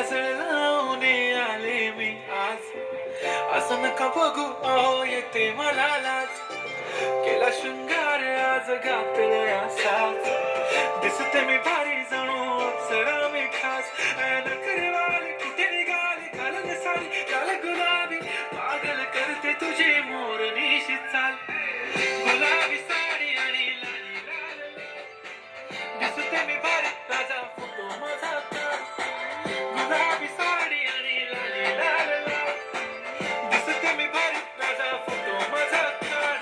काजळ लावून आले मी आज. असं नका बघू अहो येते मला लाज. केला शृंगार आज घातलाय असाच. दिसते मी भारी जणू अप्सरा मी खास. नखरेवाली कुठे निघाली घालून साडी लाल गुलाबी. पागल करते तुझी मोरनीशी चाल. गुलाबी साडी आणि लाली लाल. दिसते मी भारी ताजा फोटो माझा काढ. गुलाबी साडी आणि लाली लाल. दिसते मी भारी ताजा फोटो माझा काढ.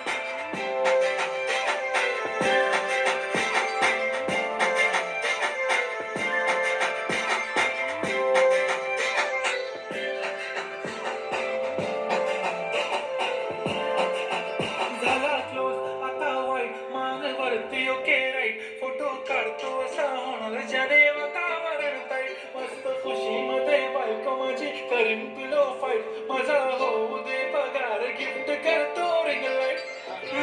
झाला क्लोज आता वाईट मान वरती ओके राईट. फोटो काढतो असा होणार ज्याने वातावरण ताईट. मस्त खुशी मध्ये बायको माझी करीन पिलो फाईट. माझा होऊ दे पगार गिफ्ट करतो रिंग लाईट.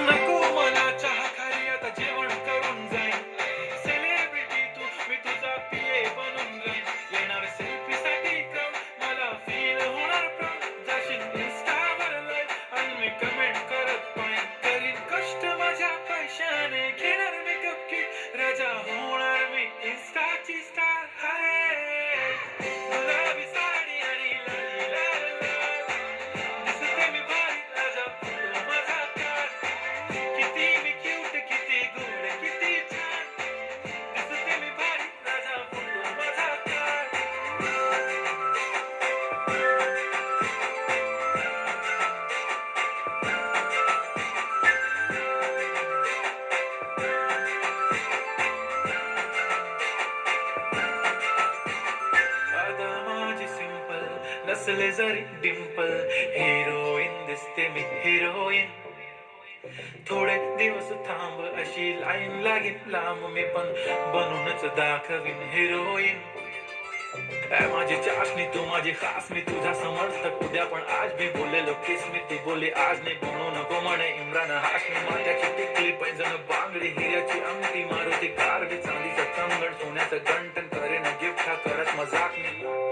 नको मला चहा खाली आता जेवण करून जाईन. सेलिब्रिटी तू मी तुझा पिये बनून जाईन. येणार सेल्फी साठी क्राऊड मला फील होणार प्राऊड. जाशील इंस्टावर लाईव्ह आणि मी कमेंट करत पाहिन. करीन कष्ट माझ्या पैशाने घेणार मेकअप किट. राजा होणार मी इंस्टाची स्टार. हाय गुलाबी साडी आणि लाली लाल लाल. दिसते मी भारी राजा फोटो माझा काढ. किती मी क्यूट किती गोड किती छान. दिसते मी भारी राजा फोटो माझा काढ. आता माझी सिंपल नसले जरी डिंपल. हिरोईन दिसते मी हिरोईन. थोडे दिवस थांब अशी लाईन लागेल लांब. मी पण बनूनच दाखवीन हिरोईन. माझी चाशनी तू माझी खास. मी तुझा समर्थक उद्या पण आज मी बोललेलो किस मी. ती बोली आज नाही बनू नको म्हणे इम्रान हाशमी. माथ्याची टिकली पैंजण बांगडी हिऱ्याची अंगठी. मारुती कार बी चांदीचं कंगण सोन्याचं गंटन. करेन गिफ्ट हा करत मजाक मी.